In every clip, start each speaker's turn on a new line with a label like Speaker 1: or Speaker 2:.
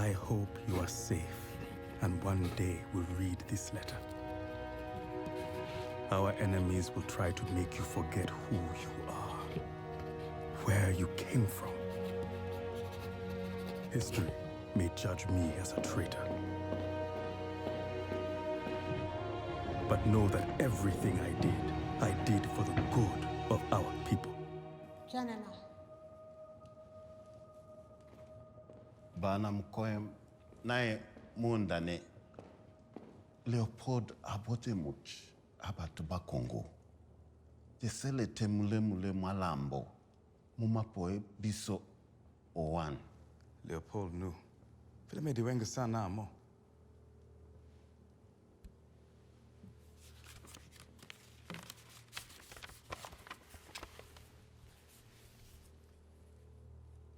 Speaker 1: I hope you are safe and one day will read this letter. Our enemies will try to make you forget who you are, where you came from. History may judge me as a traitor. But know that everything I did for the good of our people.
Speaker 2: Janela.
Speaker 3: Bana mkoem nae mundane Leopold abote much abatuba Congo. Tesele temule mule malambo mumapoe biso owan.
Speaker 1: Leopold knew. Filme di wenga sana mo.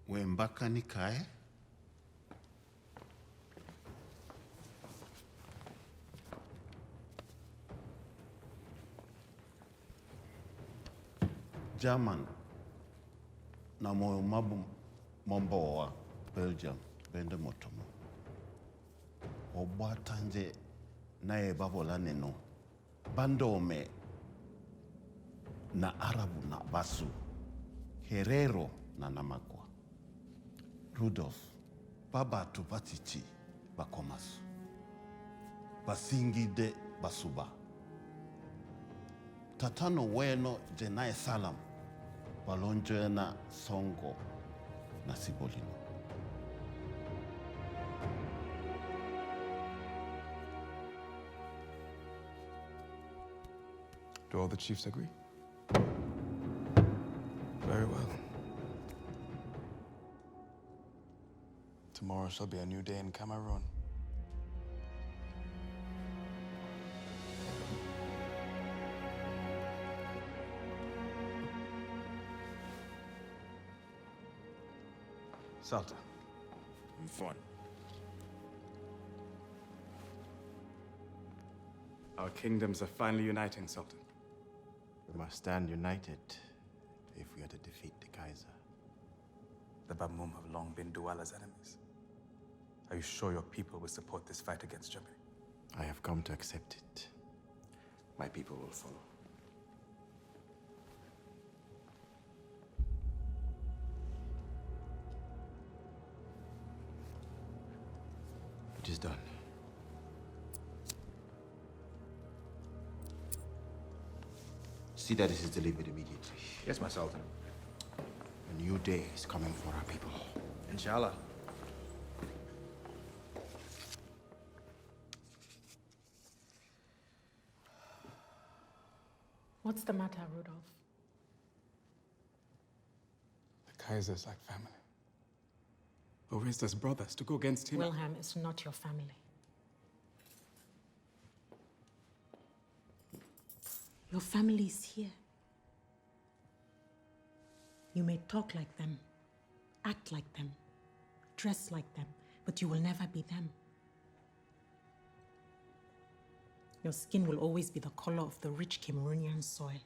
Speaker 3: Wembaka nikae? German na moyo mabu mombo wa Belgium bende motomo. Obwata nje nae babola neno bandome na Arabu na Basu Herero na Namakwa. Rudolf, baba tupatichi bakomasu. Basingide basuba. Tatano weno jenae salam. Balonjo na songo na sibolino.
Speaker 1: Do all the chiefs agree? Very well. Tomorrow shall be a new day in Cameroon. Sultan.
Speaker 4: I'm fine.
Speaker 1: Our kingdoms are finally uniting, Sultan.
Speaker 4: We must stand united if we are to defeat the Kaiser.
Speaker 1: The Bamum have long been Douala's enemies. Are you sure your people will support this fight against Germany?
Speaker 4: I have come to accept it. My people will follow. It is done. See that this is delivered immediately.
Speaker 5: Yes, my Sultan.
Speaker 4: A new day is coming for our people.
Speaker 5: Inshallah.
Speaker 2: What's the matter, Rudolf?
Speaker 1: The Kaiser's like family. We raised as brothers to go against him.
Speaker 2: Wilhelm is not your family. Your family is here. You may talk like them, act like them, dress like them, but you will never be them. Your skin will always be the color of the rich Cameroonian soil,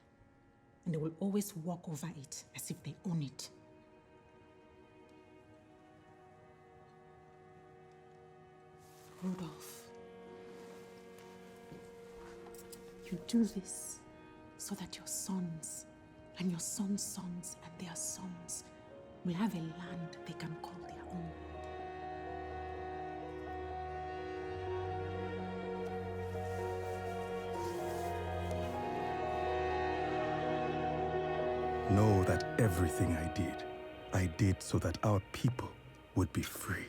Speaker 2: and they will always walk over it as if they own it. Rudolf, you do this so that your sons and your sons' sons and their sons will have a land they can call their own.
Speaker 1: Know that everything I did so that our people would be free.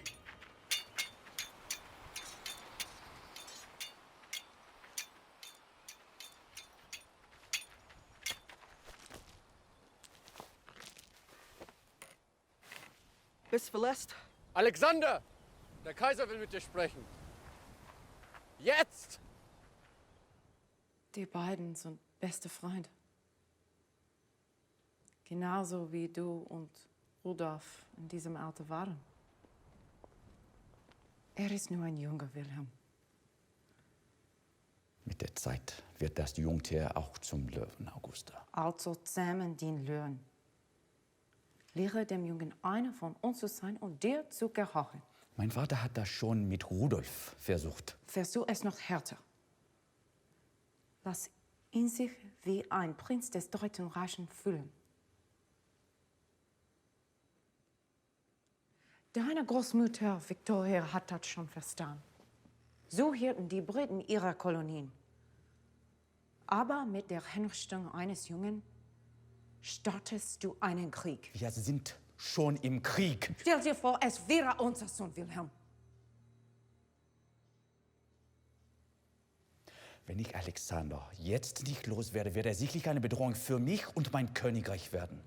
Speaker 6: Bist verlässt?
Speaker 7: Alexander! Der Kaiser will mit dir sprechen. Jetzt!
Speaker 8: Die beiden sind beste Freunde. Genauso wie du und Rudolf in diesem Alter waren. Er ist nur ein junger Wilhelm.
Speaker 9: Mit der Zeit wird das Jungtier auch zum Löwen, Augusta.
Speaker 8: Also zähmen den Löwen. Lehre dem Jungen, einer von uns zu sein und dir zu gehorchen.
Speaker 9: Mein Vater hat das schon mit Rudolf versucht.
Speaker 8: Versuch es noch härter. Lass ihn sich wie ein Prinz des Dritten Reiches fühlen. Deine Großmutter Victoria hat das schon verstanden. So hielten die Briten ihre Kolonien. Aber mit der Hinrichtung eines Jungen startest du einen Krieg.
Speaker 9: Wir sind schon im Krieg.
Speaker 8: Stell dir vor, es wäre unser Sohn Wilhelm.
Speaker 9: Wenn ich Alexander jetzt nicht loswerde, wird er sicherlich eine Bedrohung für mich und mein Königreich werden.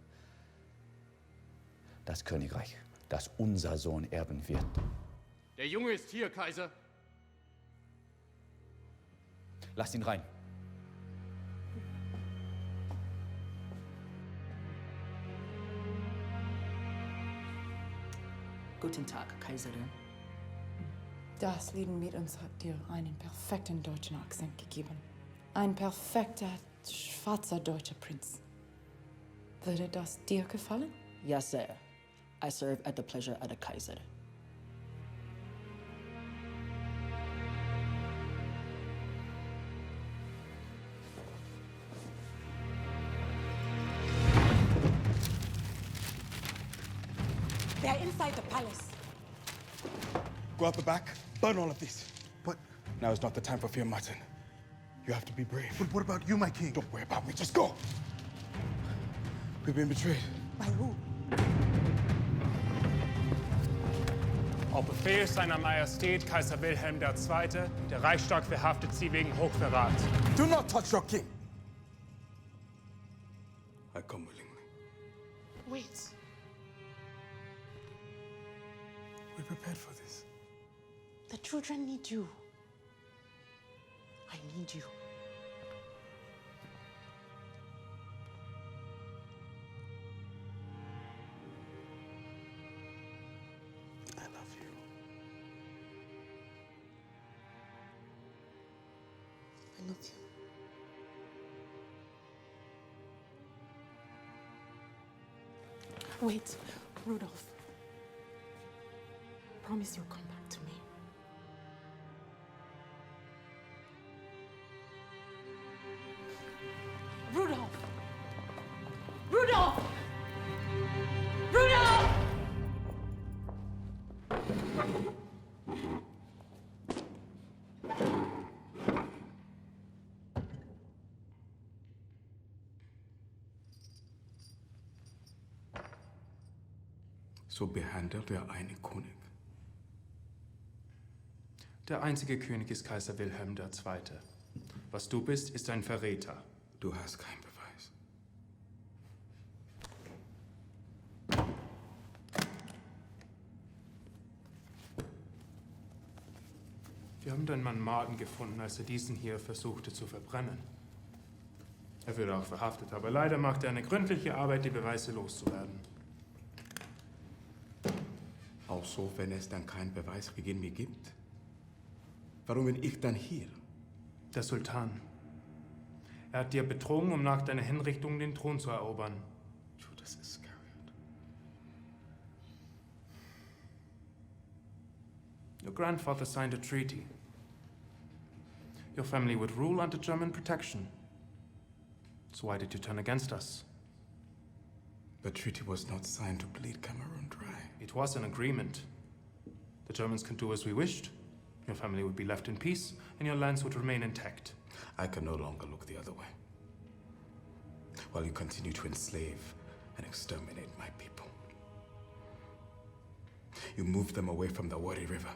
Speaker 9: Das Königreich, das unser Sohn erben wird.
Speaker 7: Der Junge ist hier, Kaiser.
Speaker 9: Lasst ihn rein.
Speaker 5: Guten Tag, Kaiserin.
Speaker 8: Das Leben mit uns hat dir einen perfekten deutschen Akzent gegeben. Ein perfekter, schwarzer deutscher Prinz. Würde das dir gefallen?
Speaker 5: Yes, sir. I serve at the pleasure of the Kaiser.
Speaker 2: They're inside the palace.
Speaker 1: Go out the back, burn all of this. But now is not the time for fear, Martin. You have to be brave.
Speaker 3: But what about you, my king?
Speaker 1: Don't worry about me, just go. We've been betrayed.
Speaker 2: By who?
Speaker 10: Auf Befehl seiner Majestät Kaiser Wilhelm II., der Reichstag verhaftet Sie wegen Hochverrat.
Speaker 1: Do not touch your king. I come willingly.
Speaker 2: Wait.
Speaker 1: We prepared for this.
Speaker 2: The children need you. I need you.
Speaker 1: I love you.
Speaker 2: I love you. Wait, Rudolph. Promise you'll come back to me. Rudolph! Rudolph! Rudolph!
Speaker 1: So behandelt er einen König.
Speaker 10: Der einzige König ist Kaiser Wilhelm II. Was du bist, ist ein Verräter.
Speaker 1: Du hast keinen Beweis.
Speaker 10: Wir haben deinen Mann Martin gefunden, als er diesen hier versuchte zu verbrennen. Er wurde auch verhaftet, aber leider machte er eine gründliche Arbeit, die Beweise loszuwerden.
Speaker 1: Auch so, wenn es dann keinen Beweis gegen mich gibt? Warum bin ich dann hier?
Speaker 10: Der Sultan. Er hat dir betrogen, um nach deiner Hinrichtung den Thron zu erobern.
Speaker 1: Judas Iscariot.
Speaker 10: Your grandfather signed a treaty. Your family would rule under German protection. So why did you turn against us?
Speaker 1: The treaty was not signed to bleed Cameroon dry.
Speaker 10: It was an agreement. The Germans can do as we wished. Your family would be left in peace, and your lands would remain intact.
Speaker 1: I can no longer look the other way. While you continue to enslave and exterminate my people. You moved them away from the Wari River.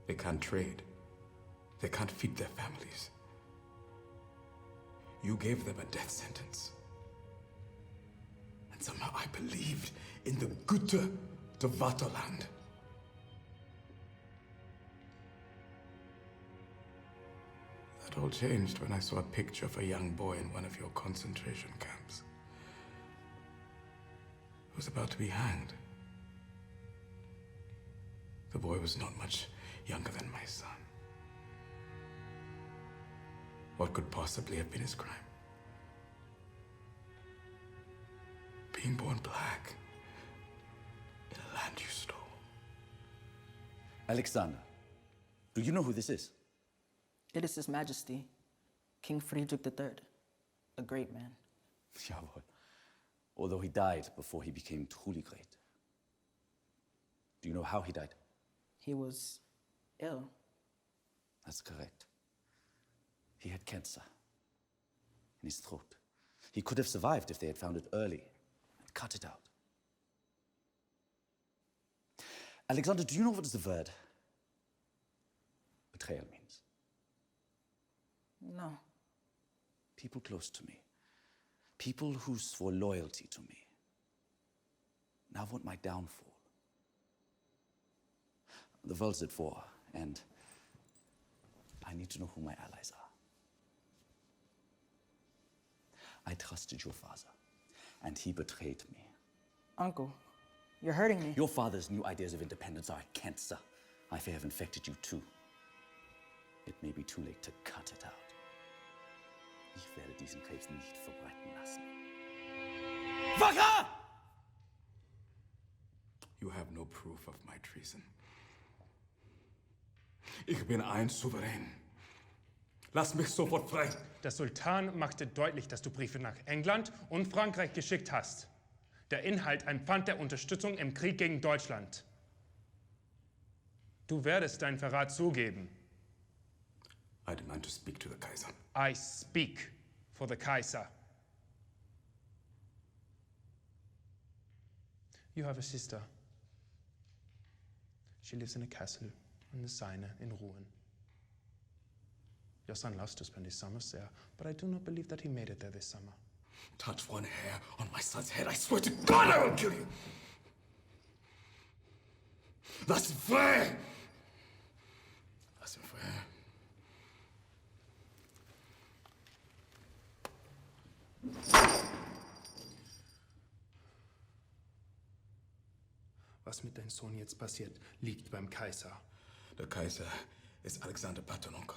Speaker 1: They can't trade. They can't feed their families. You gave them a death sentence. And somehow I believed in the Gute to Vaterland. That all changed when I saw a picture of a young boy in one of your concentration camps. He was about to be hanged. The boy was not much younger than my son. What could possibly have been his crime? Being born black in a land you stole.
Speaker 9: Alexander, do you know who this is?
Speaker 5: It is His Majesty, King Friedrich III, a great man.
Speaker 9: Jawohl. Although he died before he became truly great. Do you know how he died?
Speaker 5: He was ill.
Speaker 9: That's correct. He had cancer in his throat. He could have survived if they had found it early and cut it out. Alexander, do you know what the word betrayal means?
Speaker 5: No.
Speaker 9: People close to me. People who swore loyalty to me. Now want my downfall. The world's at war, and I need to know who my allies are. I trusted your father, and he betrayed me.
Speaker 5: Uncle, you're hurting me.
Speaker 9: Your father's new ideas of independence are a cancer. I fear have infected you too. It may be too late to cut it out. Ich werde diesen Krebs nicht verbreiten lassen. Wacker!
Speaker 1: You have no proof of my treason. Ich bin ein Souverän. Lass mich sofort frei.
Speaker 10: Der Sultan machte deutlich, dass du Briefe nach England und Frankreich geschickt hast. Der Inhalt ein Pfand der Unterstützung im Krieg gegen Deutschland. Du werdest deinen Verrat zugeben.
Speaker 1: I demand to speak to the Kaiser.
Speaker 10: I speak for the Kaiser. You have a sister. She lives in a castle in the Seine in Rouen. Your son loves to spend his summers there, but I do not believe that he made it there this summer.
Speaker 1: Touch one hair on my son's head, I swear to God I will kill you! Lass ihn frei! Lass ihn frei.
Speaker 10: Was mit deinem Sohn jetzt passiert, liegt beim Kaiser.
Speaker 1: Der Kaiser ist Alexander Patononko.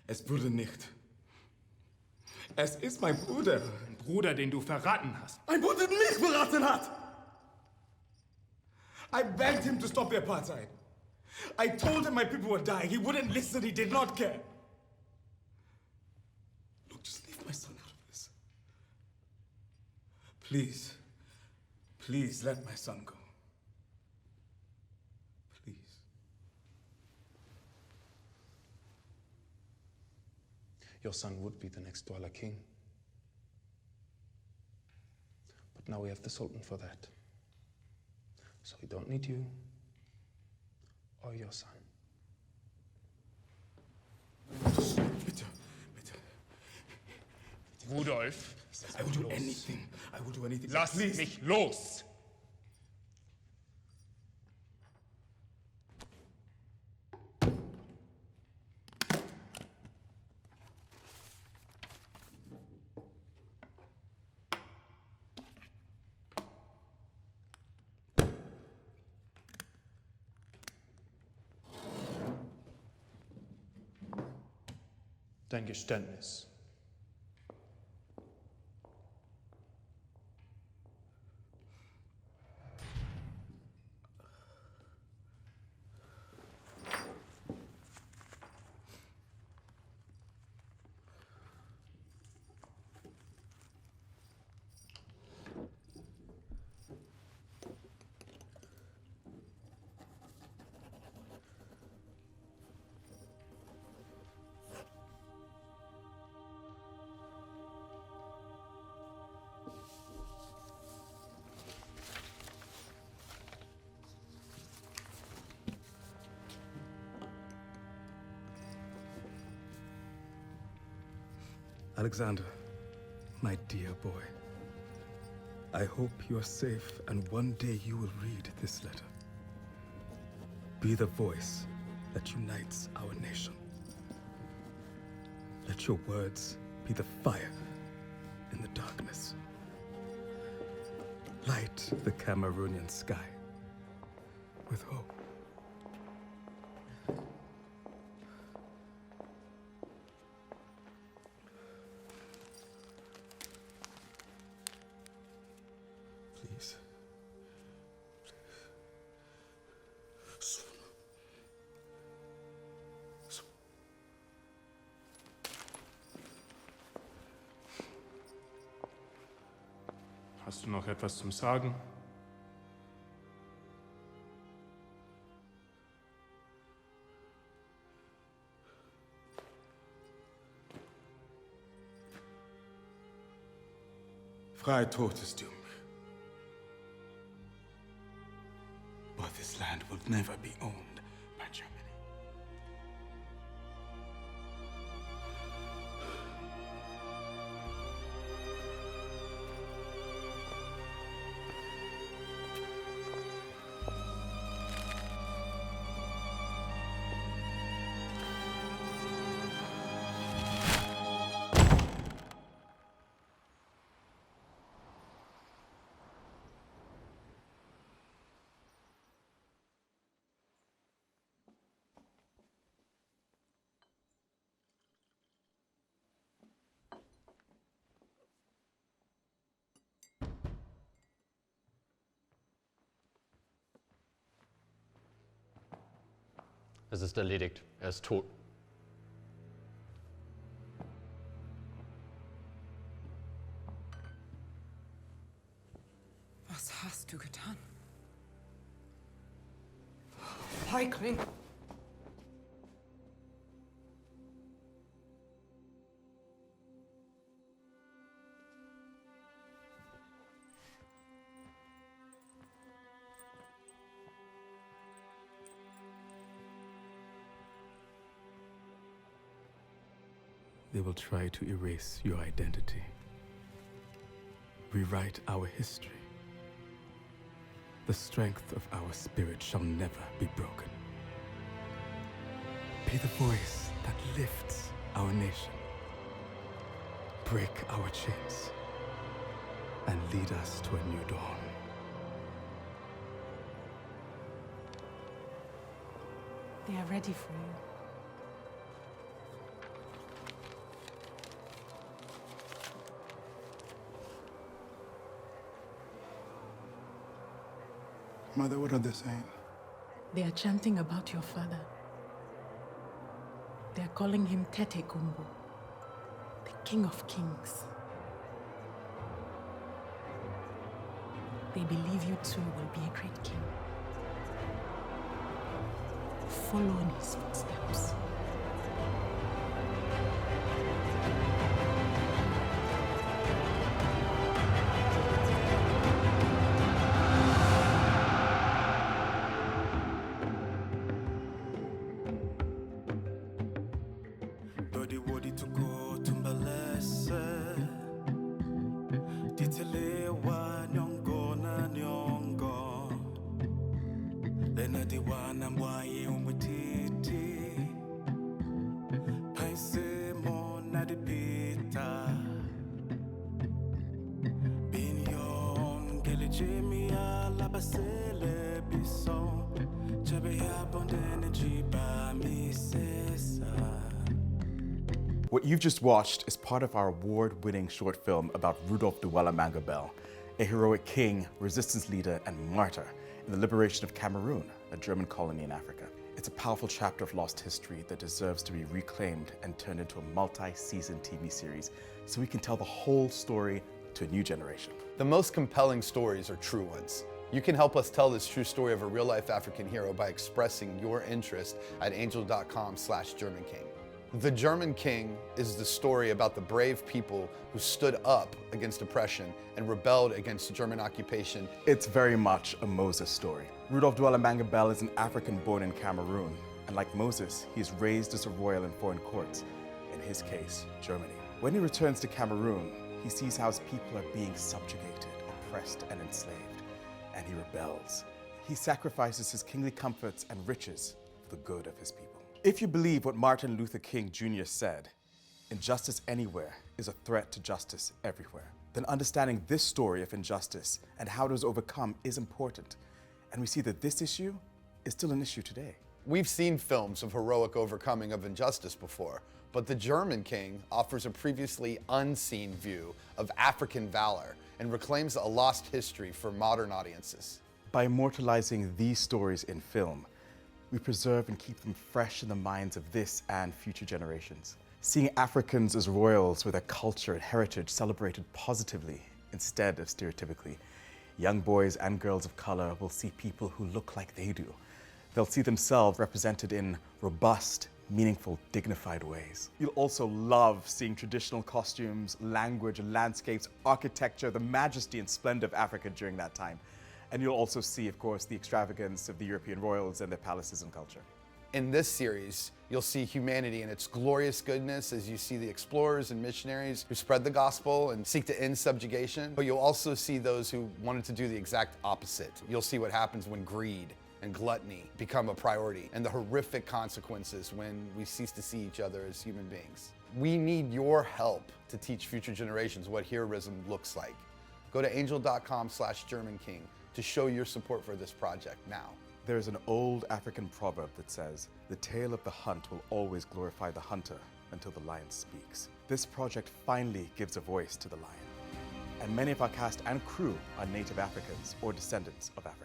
Speaker 1: Es wurde nicht. Es ist mein Bruder.
Speaker 10: Ein Bruder, den du verraten hast.
Speaker 1: Ein Bruder, der mich verraten hat! I begged him to stop the apartheid. I told him my people were dying. He wouldn't listen. He did not care. Look, just leave my son out of this. Please. Please let my son go. Please.
Speaker 10: Your son would be the next Douala king. But now we have the Sultan for that. So we don't need you or your son.
Speaker 1: Bitte, bitte.
Speaker 10: Rudolf,
Speaker 1: I will do anything. I will do anything.
Speaker 10: lass
Speaker 1: Please.
Speaker 10: mich los! Dein Geständnis.
Speaker 1: Alexander, my dear boy, I hope you are safe and one day you will read this letter. Be the voice that unites our nation. Let your words be the fire in the darkness. Light the Cameroonian sky with hope. Please. Please. Soon.
Speaker 10: Hast du noch etwas zum Sagen?
Speaker 1: Freiheit totest du mich. But this land will never be owned by Germany.
Speaker 7: Es ist erledigt. Er ist tot.
Speaker 8: Was hast du getan? Feigling!
Speaker 1: They will try to erase your identity, rewrite our history. The strength of our spirit shall never be broken. Be the voice that lifts our nation, break our chains, and lead us to a new dawn.
Speaker 2: They are ready for you.
Speaker 1: Mother, what are they saying?
Speaker 2: They are chanting about your father. They are calling him Tete Kumbo, the King of Kings. They believe you too will be a great king. Follow in his footsteps.
Speaker 4: What you've just watched is part of our award-winning short film about Rudolf Douala Mangabell, a heroic king, resistance leader, and martyr in the liberation of Cameroon, a German colony in Africa. It's a powerful chapter of lost history that deserves to be reclaimed and turned into a multi-season TV series so we can tell the whole story to a new generation.
Speaker 11: The most compelling stories are true ones. You can help us tell this true story of a real-life African hero by expressing your interest at angel.com/GermanKing. The German King is the story about the brave people who stood up against oppression and rebelled against German occupation.
Speaker 4: It's very much a Moses story. Rudolf Douala Mangabell is an African born in Cameroon, and like Moses, he is raised as a royal in foreign courts, in his case, Germany. When he returns to Cameroon, he sees how his people are being subjugated, oppressed, and enslaved, and he rebels. He sacrifices his kingly comforts and riches for the good of his people. If you believe what Martin Luther King Jr. said, injustice anywhere is a threat to justice everywhere, then understanding this story of injustice and how it was overcome is important. And we see that this issue is still an issue today.
Speaker 11: We've seen films of heroic overcoming of injustice before, but the German King offers a previously unseen view of African valor and reclaims a lost history for modern audiences.
Speaker 4: By immortalizing these stories in film, we preserve and keep them fresh in the minds of this and future generations. Seeing Africans as royals with their culture and heritage celebrated positively Instead of stereotypically, young boys and girls of color will see people who look like they do. They'll see themselves represented in robust, meaningful, dignified ways. You'll also love seeing traditional costumes, language, landscapes, architecture, the majesty and splendor of Africa during that time. And you'll also see, of course, the extravagance of the European royals and their palaces and culture.
Speaker 11: In this series, you'll see humanity in its glorious goodness as you see the explorers and missionaries who spread the gospel and seek to end subjugation. But you'll also see those who wanted to do the exact opposite. You'll see what happens when greed and gluttony become a priority, and the horrific consequences when we cease to see each other as human beings. We need your help to teach future generations what heroism looks like. Go to angel.com/GermanKing to show your support for this project now.
Speaker 4: There's an old African proverb that says, "The tale of the hunt will always glorify the hunter until the lion speaks." This project finally gives a voice to the lion. And many of our cast and crew are native Africans or descendants of Africans.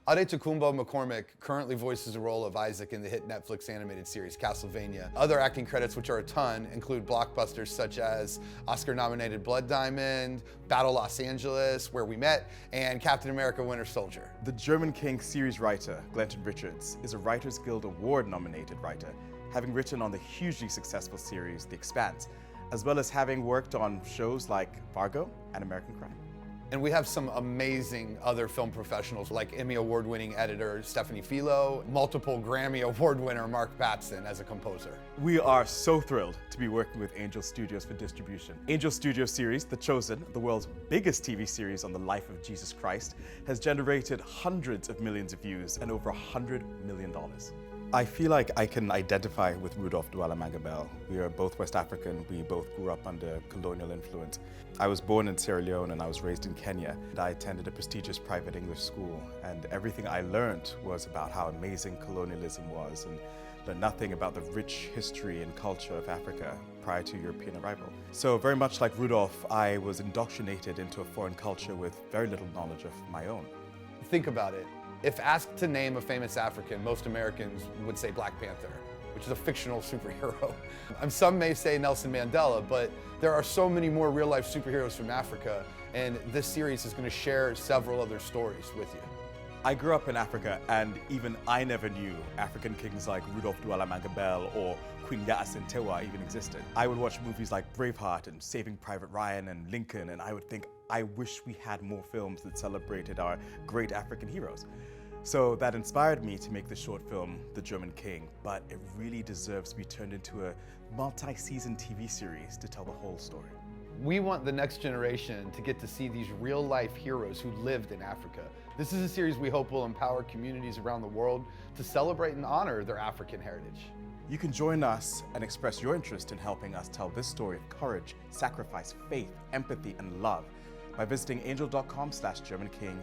Speaker 11: Adetukumbo McCormick currently voices the role of Isaac in the hit Netflix animated series Castlevania. Other acting credits, which are a ton, include blockbusters such as Oscar-nominated Blood Diamond, Battle Los Angeles, Where We Met, and Captain America Winter Soldier.
Speaker 4: The German King series writer, Glenton Richards, is a Writers Guild Award-nominated writer, having written on the hugely successful series The Expanse, as well as having worked on shows like Fargo and American Crime.
Speaker 11: And we have some amazing other film professionals like Emmy Award-winning editor Stephanie Filo, multiple Grammy Award winner Mark Batson as a composer.
Speaker 4: We are so thrilled to be working with Angel Studios for distribution. Angel Studios series, The Chosen, the world's biggest TV series on the life of Jesus Christ, has generated hundreds of millions of views and over $100 million. I feel like I can identify with Rudolph Douala Mangabell. We are both West African. We both grew up under colonial influence. I was born in Sierra Leone and I was raised in Kenya. And I attended a prestigious private English school, and everything I learned was about how amazing colonialism was, and learned nothing about the rich history and culture of Africa prior to European arrival. So very much like Rudolph, I was indoctrinated into a foreign culture with very little knowledge of my own.
Speaker 11: Think about it. If asked to name a famous African, most Americans would say Black Panther, which is a fictional superhero. Some may say Nelson Mandela, but there are so many more real-life superheroes from Africa, and this series is going to share several other stories with you.
Speaker 4: I grew up in Africa, and even I never knew African kings like Rudolph Douala Mangabell or Queen Yasintewa even existed. I would watch movies like Braveheart and Saving Private Ryan and Lincoln, and I would think, I wish we had more films that celebrated our great African heroes. So that inspired me to make the short film, The German King, but it really deserves to be turned into a multi-season TV series to tell the whole story.
Speaker 11: We want the next generation to get to see these real-life heroes who lived in Africa. This is a series we hope will empower communities around the world to celebrate and honor their African heritage.
Speaker 4: You can join us and express your interest in helping us tell this story of courage, sacrifice, faith, empathy, and love by visiting angel.com/GermanKing